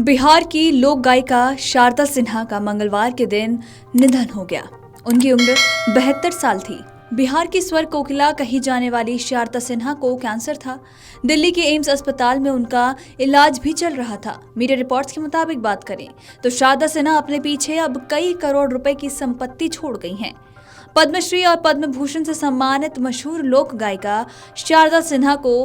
बिहार की लोक गायिका शारदा सिन्हा का मंगलवार के दिन निधन हो गया। उनकी उम्र 72 साल थी। बिहार की स्वर कोकिला कही जाने वाली शारदा सिन्हा को कैंसर था। दिल्ली के एम्स अस्पताल में उनका इलाज भी चल रहा था। मीडिया रिपोर्ट्स के मुताबिक बात करें तो शारदा सिन्हा अपने पीछे अब कई करोड़ रुपए की संपत्ति छोड़ गई हैं। पद्मश्री और पद्म भूषण से सम्मानित मशहूर लोक गायिका शारदा सिन्हा को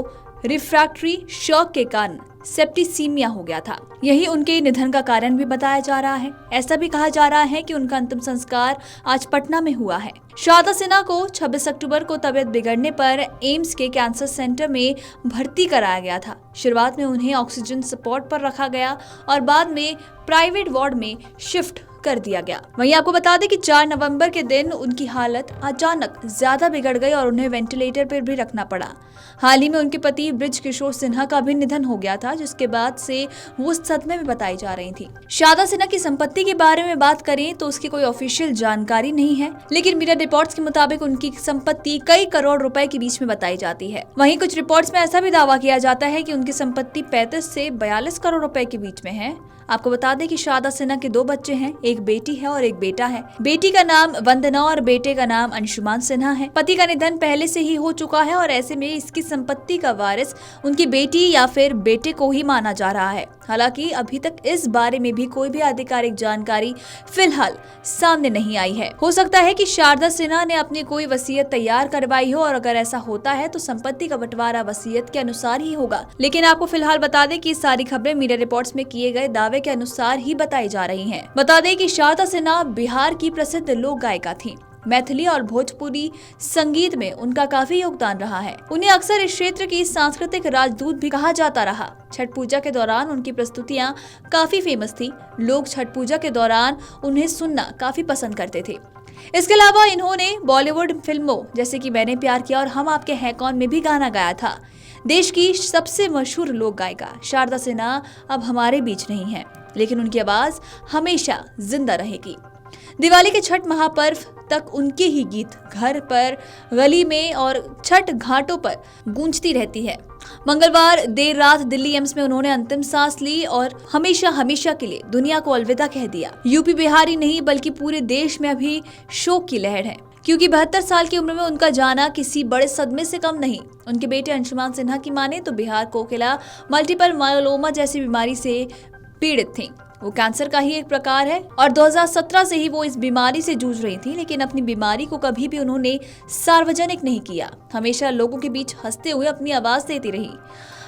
रिफ्रैक्टरी शॉक के कारण सेप्टिसीमिया हो गया था। यही उनके निधन का कारण भी बताया जा रहा है। ऐसा भी कहा जा रहा है कि उनका अंतिम संस्कार आज पटना में हुआ है। शारदा सिन्हा को 26 अक्टूबर को तबीयत बिगड़ने पर एम्स के कैंसर सेंटर में भर्ती कराया गया था। शुरुआत में उन्हें ऑक्सीजन सपोर्ट पर रखा गया और बाद में प्राइवेट वार्ड में शिफ्ट कर दिया गया। वहीं आपको बता दें कि 4 नवंबर के दिन उनकी हालत अचानक ज्यादा बिगड़ गई और उन्हें वेंटिलेटर पर भी रखना पड़ा। हाल ही में उनके पति बृज किशोर सिन्हा का भी निधन हो गया था, जिसके बाद से वो सदमे में बताई जा रही थी। शारदा सिन्हा की संपत्ति के बारे में बात करें तो उसकी कोई ऑफिशियल जानकारी नहीं है, लेकिन मीडिया रिपोर्ट्स के मुताबिक उनकी संपत्ति कई करोड़ रुपए के बीच में बताई जाती है। वहीं कुछ रिपोर्ट्स में ऐसा भी दावा किया जाता है कि उनकी संपत्ति 35 से 42 करोड़ रुपए के बीच में है। आपको बता दें कि शारदा सिन्हा के 2 बच्चे हैं, एक बेटी है और एक बेटा है। बेटी का नाम वंदना और बेटे का नाम अंशुमान सिन्हा है। पति का निधन पहले से ही हो चुका है और ऐसे में इसकी संपत्ति का वारिस उनकी बेटी या फिर बेटे को ही माना जा रहा है। हालांकि अभी तक इस बारे में भी कोई भी आधिकारिक जानकारी फिलहाल सामने नहीं आई है। हो सकता है कि शारदा सिन्हा ने अपनी कोई वसीयत तैयार करवाई हो और अगर ऐसा होता है तो संपत्ति का बंटवारा वसीयत के अनुसार ही होगा। लेकिन आपको फिलहाल बता दें कि सारी खबरें मीडिया रिपोर्ट्स में किए गए दावे के अनुसार ही बताई जा रही हैं। बता दें कि शारदा सिन्हा बिहार की प्रसिद्ध लोक गायिका थी। मैथिली और भोजपुरी संगीत में उनका काफी योगदान रहा है। उन्हें अक्सर इस क्षेत्र की सांस्कृतिक राजदूत भी कहा जाता रहा। छठ पूजा के दौरान उनकी प्रस्तुतियां काफी फेमस थी। लोग छठ पूजा के दौरान उन्हें सुनना काफी पसंद करते थे। इसके अलावा इन्होंने बॉलीवुड फिल्मों जैसे कि मैंने प्यार किया और हम आपके हैं कौन में भी गाना गाया था। देश की सबसे मशहूर लोक गायिका शारदा सिन्हा अब हमारे बीच नहीं है, लेकिन उनकी आवाज हमेशा जिंदा रहेगी। दिवाली के छठ महापर्व तक उनके ही गीत घर पर, गली में और छठ घाटों पर गूंजती रहती है। मंगलवार देर रात दिल्ली एम्स में उन्होंने अंतिम सांस ली और हमेशा हमेशा के लिए दुनिया को अलविदा कह दिया। यूपी बिहार ही नहीं बल्कि पूरे देश में अभी शोक की लहर है, क्योंकि 72 साल की उम्र में उनका जाना किसी बड़े सदमे से कम नहीं। उनके बेटे अंशुमान सिन्हा की माने तो बिहार कोकिला मल्टीपल मायोलोमा जैसी बीमारी से पीड़ित थी। वो कैंसर का ही एक प्रकार है और 2017 से ही वो इस बीमारी से जूझ रही थी, लेकिन अपनी बीमारी को कभी भी उन्होंने सार्वजनिक नहीं किया। हमेशा लोगों के बीच हंसते हुए अपनी आवाज देती रही।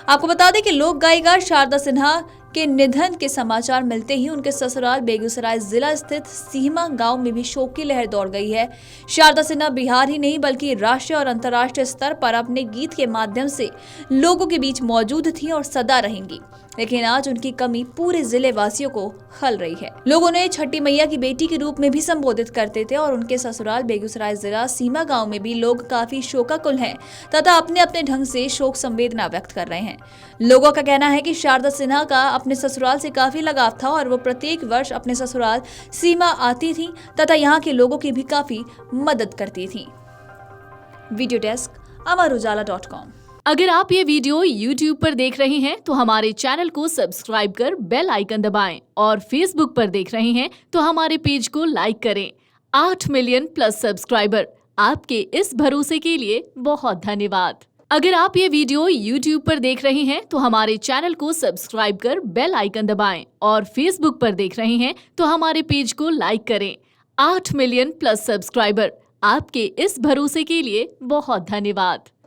आपको बता दें कि लोक गायिका शारदा सिन्हा के निधन के समाचार मिलते ही उनके ससुराल बेगूसराय जिला स्थित सीमा गांव में भी शोक की लहर दौड़ गई है। शारदा सिन्हा बिहार ही नहीं बल्कि राष्ट्रीय और अंतर्राष्ट्रीय स्तर पर अपने गीत के माध्यम से लोगों के बीच मौजूद थी और सदा रहेंगी, लेकिन आज उनकी कमी पूरे जिले वासियों को खल रही है। लोग उन्हें छठी मैया की बेटी के रूप में भी संबोधित करते थे और उनके ससुराल बेगूसराय जिला सीमा गांव में भी लोग काफी शोकाकुल हैं तथा अपने अपने ढंग से शोक संवेदना व्यक्त कर रहे हैं। लोगों का कहना है कि शारदा सिन्हा का अपने ससुराल से काफी लगाव था और वो प्रत्येक वर्ष अपने ससुराल सीमा आती थी तथा यहाँ के लोगों की भी काफी मदद करती थी। वीडियो डेस्क अमरउजाला.com। अगर आप ये वीडियो YouTube पर देख रहे हैं तो हमारे चैनल को सब्सक्राइब कर बेल आइकन दबाएं और Facebook पर देख रहे हैं तो हमारे पेज को लाइक करें। 8 मिलियन प्लस सब्सक्राइबर, आपके इस भरोसे के लिए बहुत धन्यवाद। अगर आप ये वीडियो YouTube पर देख रहे हैं तो हमारे चैनल को सब्सक्राइब कर बेल आइकन दबाएं और Facebook पर देख रहे हैं तो हमारे पेज को लाइक करें। 8 मिलियन प्लस सब्सक्राइबर, आपके इस भरोसे के लिए बहुत धन्यवाद।